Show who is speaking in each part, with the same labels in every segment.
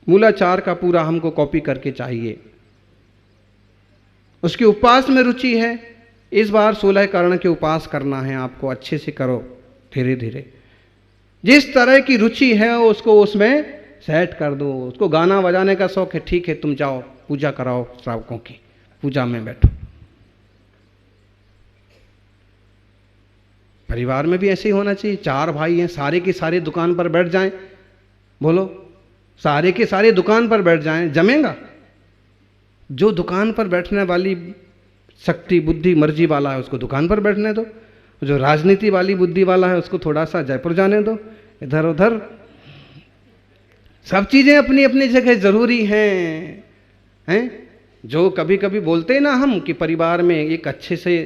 Speaker 1: मूलाचार का पूरा हमको कॉपी करके चाहिए। उसके उपवास में रुचि है, इस बार 16 कर्ण के उपवास करना है आपको, अच्छे से करो धीरे धीरे। जिस तरह की रुचि है उसको उसमें सेट कर दो। उसको गाना बजाने का शौक है, ठीक है तुम जाओ पूजा कराओ, श्रावकों की पूजा में बैठो। परिवार में भी ऐसे ही होना चाहिए। 4 भाई हैं, सारे के सारे दुकान पर बैठ जाएं, बोलो सारे के सारे दुकान पर बैठ जाएं, जमेगा? जो दुकान पर बैठने वाली शक्ति बुद्धि मर्जी वाला है उसको दुकान पर बैठने दो, जो राजनीति वाली बुद्धि वाला है उसको थोड़ा सा जयपुर जाने दो, इधर उधर। सब चीजें अपनी अपनी जगह जरूरी हैं। जो कभी कभी बोलते हैं ना हम कि परिवार में एक अच्छे से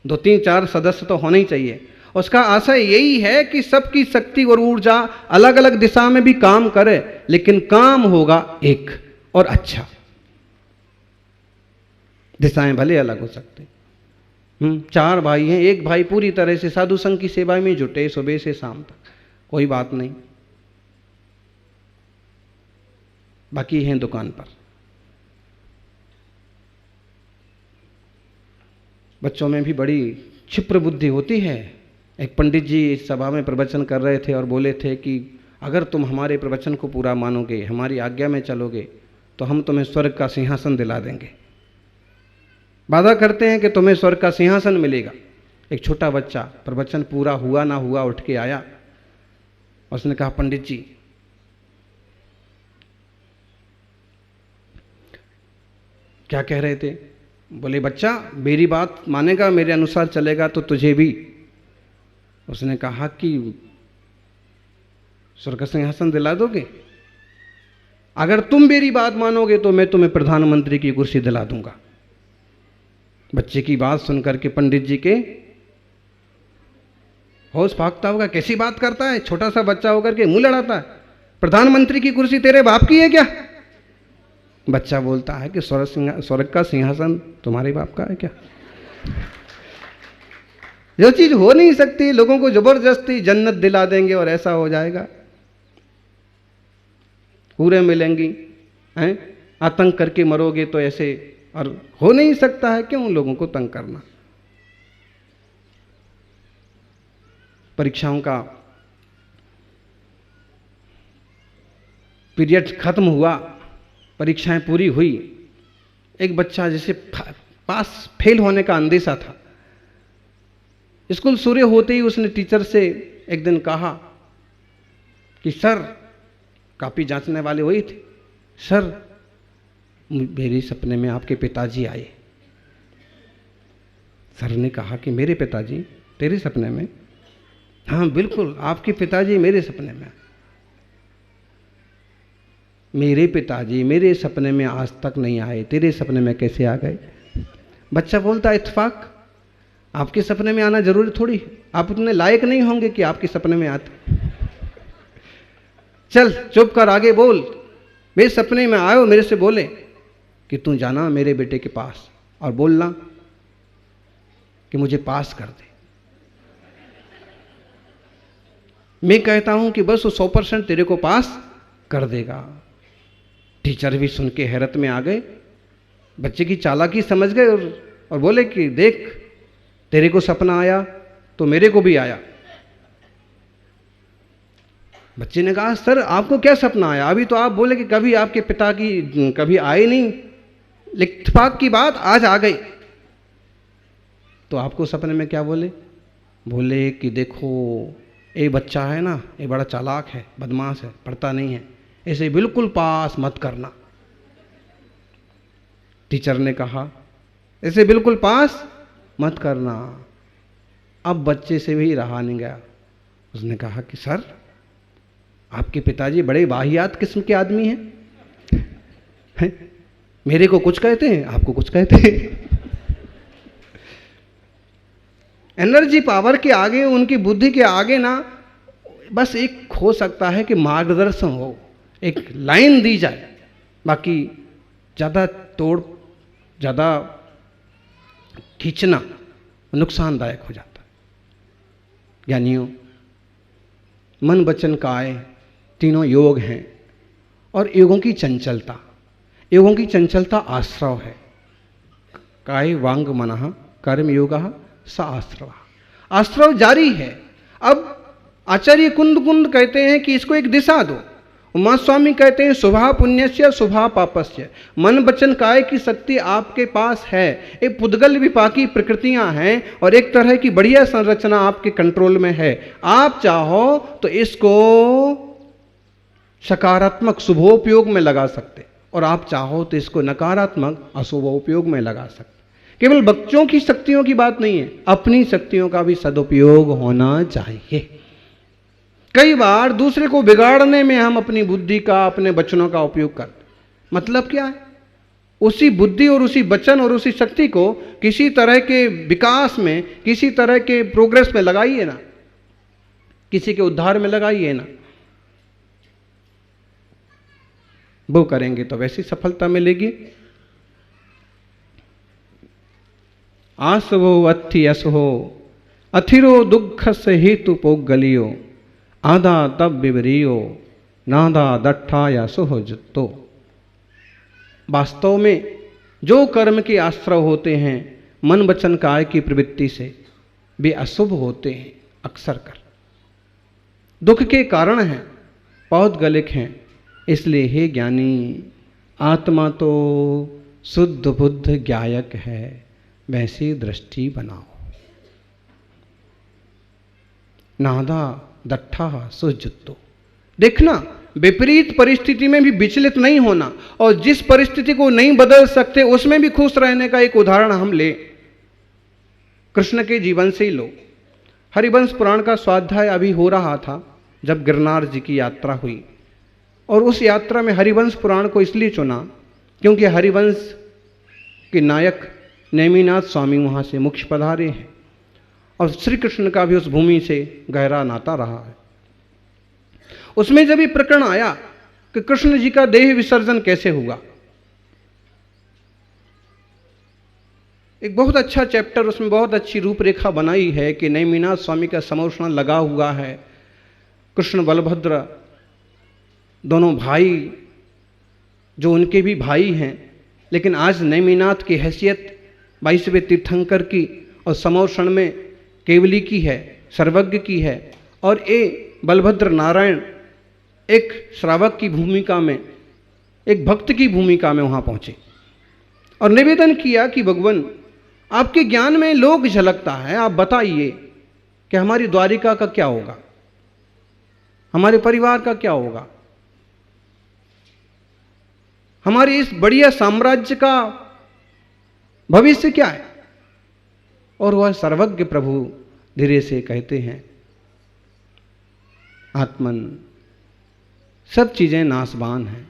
Speaker 1: 2-3-4 सदस्य तो होने ही चाहिए, उसका आशय यही है कि सबकी शक्ति और ऊर्जा अलग अलग दिशा में भी काम करे, लेकिन काम होगा एक और अच्छा। दिशाएं भले अलग हो सकते। 4 भाई हैं, एक भाई पूरी तरह से साधु संघ की सेवा में जुटे सुबह से शाम तक, कोई बात नहीं, बाकी हैं दुकान पर। बच्चों में भी बड़ी क्षिप्र बुद्धि होती है। एक पंडित जी सभा में प्रवचन कर रहे थे और बोले थे कि अगर तुम हमारे प्रवचन को पूरा मानोगे, हमारी आज्ञा में चलोगे, तो हम तुम्हें स्वर्ग का सिंहासन दिला देंगे। वादा करते हैं कि तुम्हें स्वर्ग का सिंहासन मिलेगा। एक छोटा बच्चा प्रवचन पूरा हुआ ना हुआ उठ के आया, उसने कहा पंडित जी क्या कह रहे थे? बोले बच्चा मेरी बात मानेगा, मेरे अनुसार चलेगा तो तुझे भी। उसने कहा कि स्वर्ग सिंहासन दिला दोगे? अगर तुम मेरी बात मानोगे तो मैं तुम्हें प्रधानमंत्री की कुर्सी दिला दूंगा। बच्चे की बात सुनकर के पंडित जी के होश फाकता होगा, कैसी बात करता है, छोटा सा बच्चा होकर के मुंह लड़ाता है, प्रधानमंत्री की कुर्सी तेरे बाप की है क्या? बच्चा बोलता है कि स्वर्ग का सिंहासन तुम्हारे बाप का है क्या? जो चीज हो नहीं सकती, लोगों को जबरदस्ती जन्नत दिला देंगे और ऐसा हो जाएगा, पूरे मिलेंगी, हैं? आतंक करके मरोगे तो ऐसे, और हो नहीं सकता है, क्यों लोगों को तंग करना? परीक्षाओं का पीरियड खत्म हुआ, परीक्षाएं पूरी हुई। एक बच्चा जैसे पास फेल होने का अंदेशा था, स्कूल शुरू होते ही उसने टीचर से एक दिन कहा कि सर, कॉपी जांचने वाले वही थे, सर मेरे सपने में आपके पिताजी आए। सर ने कहा कि मेरे पिताजी तेरे सपने में? हाँ बिल्कुल, आपके पिताजी मेरे सपने में। मेरे पिताजी मेरे सपने में आज तक नहीं आए, तेरे सपने में कैसे आ गए? बच्चा बोलता इत्तेफाक, आपके सपने में आना जरूरी थोड़ी है, आप उतने लायक नहीं होंगे कि आपके सपने में आते। चल चुप कर, आगे बोल। मेरे सपने में आए, मेरे से बोले कि तू जाना मेरे बेटे के पास और बोलना कि मुझे पास कर दे। मैं कहता हूं कि बस वो 100% तेरे को पास कर देगा। टीचर भी सुन के हैरत में आ गए, बच्चे की चालाकी समझ गए और बोले कि देख, तेरे को सपना आया तो मेरे को भी आया। बच्चे ने कहा सर आपको क्या सपना आया? अभी तो आप बोले कि कभी आपके पिता की कभी आए नहीं, इत्तेफाक की बात आज आ गई। तो आपको सपने में क्या बोले? बोले कि देखो ये बच्चा है ना, ये बड़ा चालाक है, बदमाश है, पढ़ता नहीं है, इसे बिल्कुल पास मत करना। टीचर ने कहा इसे बिल्कुल पास मत करना। अब बच्चे से भी रहा नहीं गया, उसने कहा कि सर आपके पिताजी बड़े वाहियात किस्म के आदमी हैं, मेरे को कुछ कहते हैं, आपको कुछ कहते हैं। एनर्जी पावर के आगे, उनकी बुद्धि के आगे ना बस एक हो सकता है कि मार्गदर्शन हो, एक लाइन दी जाए, बाकी ज़्यादा तोड़, ज़्यादा खींचना नुकसानदायक हो जाता है। ज्ञानियों, मन वचन काया तीनों योग हैं, और योगों की चंचलता, योगों की चंचलता आश्रव है। काय वांग मनः कर्म योगः स आश्रव, आश्रव जारी है। अब आचार्य कुंद कुंद कहते हैं कि इसको एक दिशा दो। उमा स्वामी कहते हैं शुभा पुण्यस्य शुभा पापस्य, मन वचन काय की शक्ति आपके पास है। एक पुद्गल विपाकी प्रकृतियां हैं और एक तरह की बढ़िया संरचना आपके कंट्रोल में है। आप चाहो तो इसको सकारात्मक शुभोपयोग में लगा सकते और आप चाहो तो इसको नकारात्मक अशुभोपयोग में लगा सकते। केवल बच्चों की शक्तियों की बात नहीं है, अपनी शक्तियों का भी सदुपयोग होना चाहिए। कई बार दूसरे को बिगाड़ने में हम अपनी बुद्धि का, अपने वचनों का उपयोग करते। मतलब क्या है? उसी बुद्धि और उसी वचन और उसी शक्ति को किसी तरह के विकास में, किसी तरह के प्रोग्रेस में लगाइए ना, किसी के उद्धार में लगाइए ना। वो करेंगे तो वैसी सफलता मिलेगी। आसवो अथि असहो अथिरो दुख से हेतु पोगलियो आदा तब विवरियो नादा दट्ठा या सुहजतो। वास्तव में जो कर्म के आश्रय होते हैं मन वचन काय की प्रवृत्ति से, वे अशुभ होते हैं अक्सर कर, दुख के कारण हैं, पौद्गलिक हैं। इसलिए हे ज्ञानी, आत्मा तो शुद्ध बुद्ध ज्ञायक है, वैसी दृष्टि बनाओ। नादा दट्ठा सुजुत्तो, देखना विपरीत परिस्थिति में भी विचलित नहीं होना, और जिस परिस्थिति को नहीं बदल सकते उसमें भी खुश रहने का एक उदाहरण हम ले, कृष्ण के जीवन से ही लो। हरिवंश पुराण का स्वाध्याय अभी हो रहा था जब गिरनार जी की यात्रा हुई, और उस यात्रा में हरिवंश पुराण को इसलिए चुना क्योंकि हरिवंश के नायक नेमिनाथ स्वामी वहाँ से मुख्य पधारे हैं, और श्री कृष्ण का भी उस भूमि से गहरा नाता रहा है। उसमें जब ये प्रकरण आया कि कृष्ण जी का देह विसर्जन कैसे हुआ, एक बहुत अच्छा चैप्टर, उसमें बहुत अच्छी रूपरेखा बनाई है कि नेमिनाथ स्वामी का समर्षण लगा हुआ है। कृष्ण बलभद्र दोनों भाई, जो उनके भी भाई हैं, लेकिन आज नेमिनाथ की हैसियत 22वें तीर्थंकर की और समर्षण में केवली की है, सर्वज्ञ की है, और ये बलभद्र नारायण एक श्रावक की भूमिका में, एक भक्त की भूमिका में वहाँ पहुँचे और निवेदन किया कि भगवान, आपके ज्ञान में लोक झलकता है, आप बताइए कि हमारी द्वारिका का क्या होगा, हमारे परिवार का क्या होगा, हमारे इस बढ़िया साम्राज्य का भविष्य क्या है। और वह सर्वज्ञ प्रभु धीरे से कहते हैं, आत्मन, सब चीजें नाशवान हैं।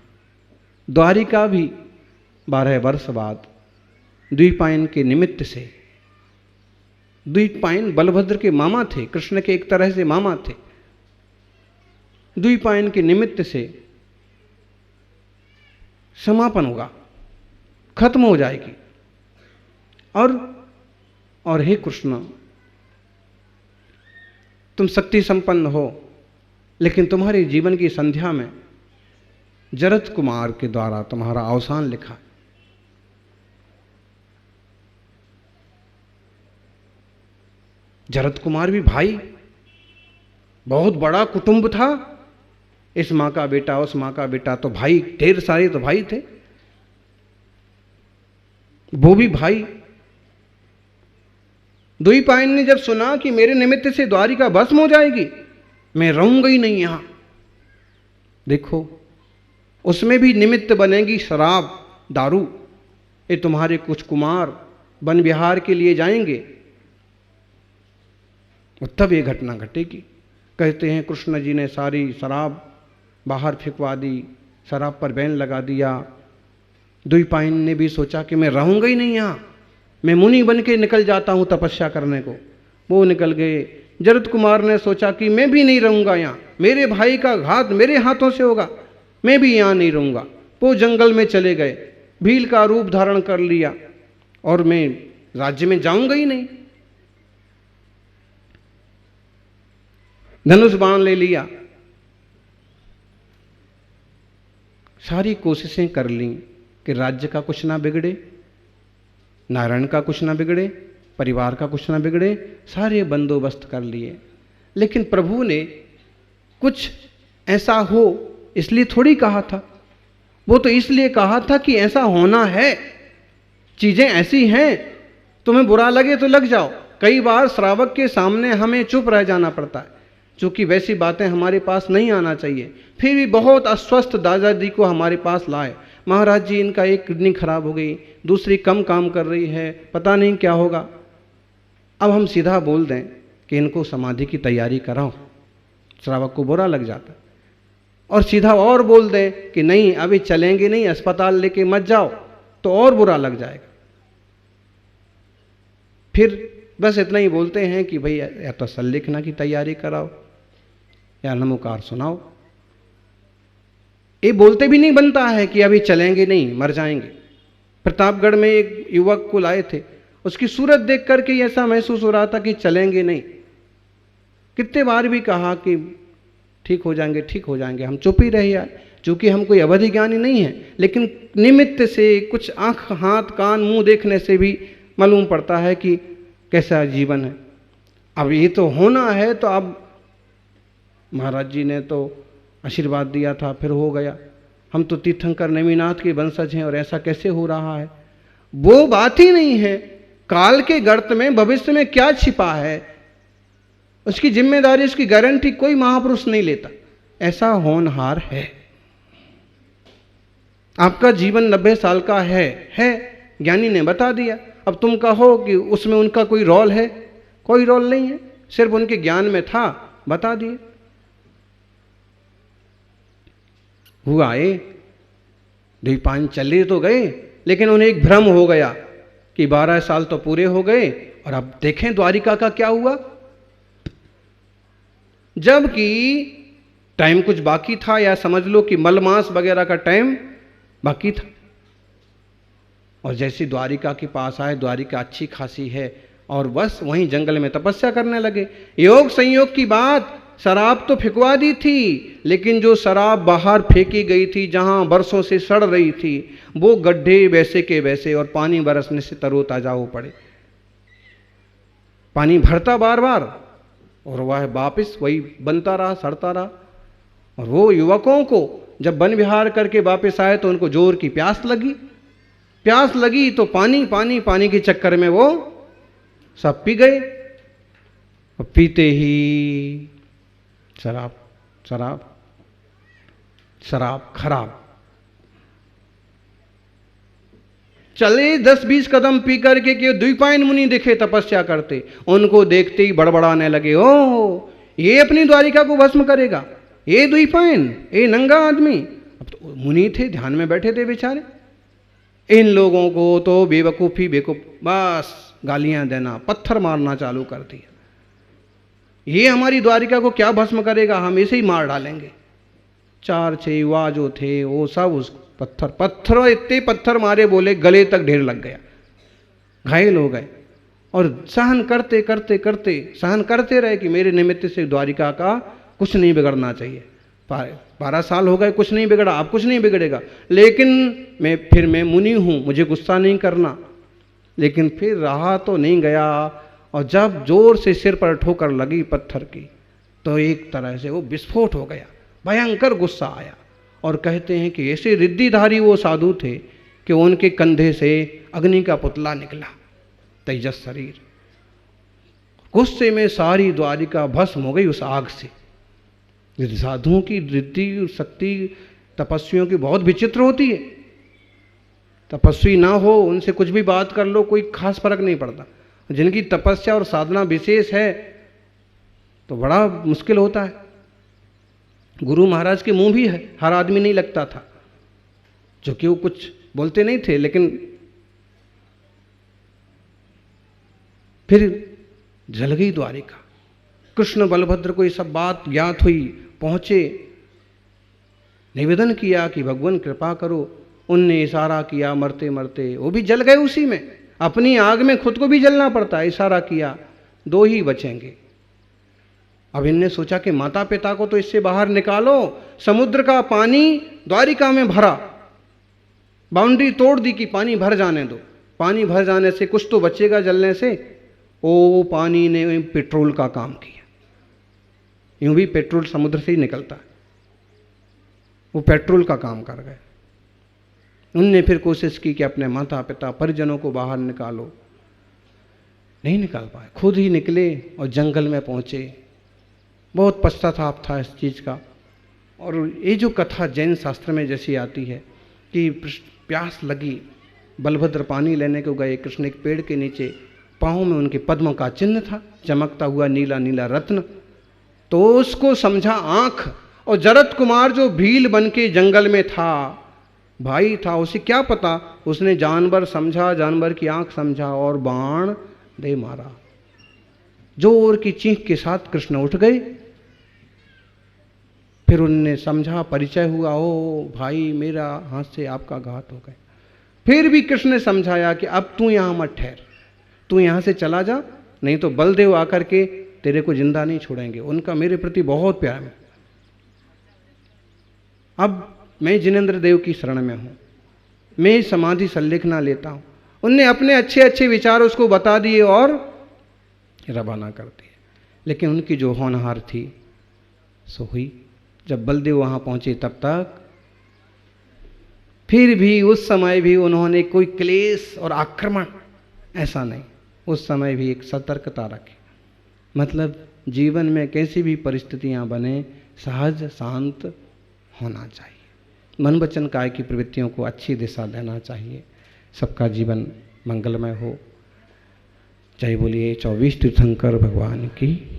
Speaker 1: द्वारिका भी 12 वर्ष बाद द्वीपायन के निमित्त से, द्वीपायन बलभद्र के मामा थे, कृष्ण के एक तरह से मामा थे, द्वीपायन के निमित्त से समापन होगा, खत्म हो जाएगी। और हे कृष्ण, तुम शक्ति संपन्न हो, लेकिन तुम्हारे जीवन की संध्या में जरत कुमार के द्वारा तुम्हारा अवसान लिखा। जरत कुमार भी भाई, बहुत बड़ा कुटुंब था, इस माँ का बेटा, उस माँ का बेटा, तो भाई ढेर सारे तो भाई थे, वो भी भाई। द्वीपायन ने जब सुना कि मेरे निमित्त से द्वारिका भस्म हो जाएगी, मैं रहूंगा ही नहीं यहां, देखो उसमें भी निमित्त बनेगी शराब, दारू। ये तुम्हारे कुछ कुमार वन विहार के लिए जाएंगे, तब ये घटना घटेगी। कहते हैं कृष्ण जी ने सारी शराब बाहर फेंकवा दी, शराब पर बैन लगा दिया। द्वीपायन ने भी सोचा कि मैं रहूंगा ही नहीं यहाँ, मैं मुनि बन के निकल जाता हूँ तपस्या करने को। वो निकल गए। जरत कुमार ने सोचा कि मैं भी नहीं रहूँगा यहाँ, मेरे भाई का घात मेरे हाथों से होगा, मैं भी यहाँ नहीं रहूँगा। वो जंगल में चले गए, भील का रूप धारण कर लिया, और मैं राज्य में जाऊँगा ही नहीं। धनुष बाण ले लिया, सारी कोशिशें कर लीं कि राज्य का कुछ ना बिगड़े, नारायण का कुछ ना बिगड़े, परिवार का कुछ ना बिगड़े, सारे बंदोबस्त कर लिए। लेकिन प्रभु ने कुछ ऐसा हो इसलिए थोड़ी कहा था, वो तो इसलिए कहा था कि ऐसा होना है, चीजें ऐसी हैं, तुम्हें बुरा लगे तो लग जाओ। कई बार श्रावक के सामने हमें चुप रह जाना पड़ता है, क्योंकि वैसी बातें हमारे पास नहीं आना चाहिए। फिर भी बहुत अस्वस्थ दादाजी को हमारे पास लाए, महाराज जी इनका एक किडनी खराब हो गई, दूसरी कम काम कर रही है, पता नहीं क्या होगा। अब हम सीधा बोल दें कि इनको समाधि की तैयारी कराओ, श्रावक को बुरा लग जाता। और सीधा और बोल दें कि नहीं अभी चलेंगे नहीं, अस्पताल लेके मत जाओ, तो और बुरा लग जाएगा। फिर बस इतना ही बोलते हैं कि भाई या तो सल्लेखना की तैयारी कराओ या नमोकार सुनाओ। ये बोलते भी नहीं बनता है कि अभी चलेंगे नहीं, मर जाएंगे। प्रतापगढ़ में एक युवक को लाए थे, उसकी सूरत देख करके ऐसा महसूस हो रहा था कि चलेंगे नहीं। कितने बार भी कहा कि ठीक हो जाएंगे, ठीक हो जाएंगे, हम चुप ही रहे यार, चूंकि हम कोई अवधि ज्ञानी नहीं है। लेकिन निमित्त से कुछ आंख, हाथ, कान, मुंह देखने से भी मालूम पड़ता है कि कैसा जीवन है। अब ये तो होना है, तो अब महाराज जी ने तो आशीर्वाद दिया था, फिर हो गया। हम तो तीर्थंकर नेमिनाथ के वंशज हैं और ऐसा कैसे हो रहा है, वो बात ही नहीं है। काल के गर्त में भविष्य में क्या छिपा है, उसकी जिम्मेदारी, उसकी गारंटी कोई महापुरुष नहीं लेता। ऐसा होनहार है। आपका जीवन 90 साल का है, ज्ञानी ने बता दिया। अब तुम कहो कि उसमें उनका कोई रोल है, कोई रोल नहीं है, सिर्फ उनके ज्ञान में था, बता दिए। हुआ ये द्वीपान चले तो गए, लेकिन उन्हें एक भ्रम हो गया कि 12 साल तो पूरे हो गए और अब देखें द्वारिका का क्या हुआ। जबकि टाइम कुछ बाकी था, या समझ लो कि मलमास वगैरह का टाइम बाकी था। और जैसे द्वारिका के पास आए, द्वारिका अच्छी खासी है, और बस वहीं जंगल में तपस्या करने लगे। योग संयोग की बात, शराब तो फेंकवा दी थी, लेकिन जो शराब बाहर फेंकी गई थी, जहां बरसों से सड़ रही थी, वो गड्ढे वैसे के वैसे, और पानी बरसने से तरोताजा हो पड़े। पानी भरता बार बार और वह वापिस वही बनता रहा, सड़ता रहा। और वो युवकों को जब वन विहार करके वापस आए तो उनको जोर की प्यास लगी। प्यास लगी तो पानी पानी पानी के चक्कर में वो सब पी गए। और पीते ही शराब शराब शराब खराब। चले 10-20 कदम पी करके कि द्विपायन मुनि दिखे तपस्या करते, उनको देखते ही बड़बड़ाने लगे, ओ ये अपनी द्वारिका को भस्म करेगा, ये द्विपायन, ये नंगा आदमी। अब तो मुनि थे, ध्यान में बैठे थे बेचारे। इन लोगों को तो बेवकूफ़ी बेवकूफ, बस गालियां देना, पत्थर मारना चालू कर दिया। ये हमारी द्वारिका को क्या भस्म करेगा, हम इसे ही मार डालेंगे। 4-6 युवा जो थे वो सब उस पत्थर इतने पत्थर मारे, बोले गले तक ढेर लग गया, घायल हो गए। और सहन करते करते करते सहन करते रहे कि मेरे निमित्त से द्वारिका का कुछ नहीं बिगड़ना चाहिए। 12 साल हो गए, कुछ नहीं बिगड़ा, अब कुछ नहीं बिगड़ेगा। लेकिन मैं मुनि हूँ, मुझे गुस्सा नहीं करना। लेकिन फिर रहा तो नहीं गया, और जब जोर से सिर पर ठोकर लगी पत्थर की, तो एक तरह से वो विस्फोट हो गया, भयंकर गुस्सा आया। और कहते हैं कि ऐसे रिद्धिधारी वो साधु थे कि उनके कंधे से अग्नि का पुतला निकला, तेजस शरीर। गुस्से में सारी द्वारिका भस्म हो गई उस आग से। साधुओं की रिद्धि शक्ति तपस्वियों की बहुत विचित्र होती है। तपस्वी ना हो, उनसे कुछ भी बात कर लो, कोई खास फर्क नहीं पड़ता। जिनकी तपस्या और साधना विशेष है तो बड़ा मुश्किल होता है। गुरु महाराज के मुंह भी है, हर आदमी नहीं लगता था, जो कि वो कुछ बोलते नहीं थे। लेकिन फिर जल गई द्वारिका। कृष्ण बलभद्र को ये सब बात ज्ञात हुई, पहुंचे, निवेदन किया कि भगवान कृपा करो। उनने इशारा किया, मरते मरते वो भी जल गए उसी में। अपनी आग में खुद को भी जलना पड़ता है। इशारा किया, 2 ही बचेंगे। अब इनने सोचा कि माता पिता को तो इससे बाहर निकालो, समुद्र का पानी द्वारिका में भरा, बाउंड्री तोड़ दी कि पानी भर जाने दो, पानी भर जाने से कुछ तो बचेगा जलने से। ओ पानी ने पेट्रोल का काम किया, यूं भी पेट्रोल समुद्र से ही निकलता है, वो पेट्रोल का काम कर गए। उनने फिर कोशिश की कि अपने माता पिता परिजनों को बाहर निकालो, नहीं निकाल पाए, खुद ही निकले और जंगल में पहुंचे। बहुत पश्चाताप था इस चीज़ का। और ये जो कथा जैन शास्त्र में जैसी आती है कि प्यास लगी, बलभद्र पानी लेने को गए, कृष्ण एक पेड़ के नीचे, पाँव में उनके पद्म का चिन्ह था, चमकता हुआ नीला नीला रत्न, तो उसको समझा आँख। और जरत कुमार जो भील बन के जंगल में था, भाई था, उसे क्या पता, उसने जानवर समझा, जानवर की आँख समझा और बाण दे मारा। जोर की चीख के साथ कृष्ण उठ गए। फिर उनने समझा, परिचय हुआ, ओ भाई मेरा हाथ से आपका घात हो गया। फिर भी कृष्ण ने समझाया कि अब तू यहाँ मत ठहर, तू यहाँ से चला जा, नहीं तो बलदेव आकर के तेरे को जिंदा नहीं छोड़ेंगे। उनका मेरे प्रति बहुत प्यार है। अब मैं जिनेंद्र देव की शरण में हूँ, मैं समाधि संलेखना लेता हूँ। उनने अपने अच्छे अच्छे विचार उसको बता दिए और रवाना कर दिए। लेकिन उनकी जो होनहार थी सो हुई। जब बलदेव वहाँ पहुँचे तब तक फिर भी उस समय भी उन्होंने कोई क्लेश और आक्रमण ऐसा नहीं, उस समय भी एक सतर्कता रखी। मतलब जीवन में कैसी भी परिस्थितियाँ बने, सहज शांत होना चाहिए, मन वचन काया की प्रवृत्तियों को अच्छी दिशा देना चाहिए। सबका जीवन मंगलमय हो। जय बोलिए 24 तीर्थंकर भगवान की।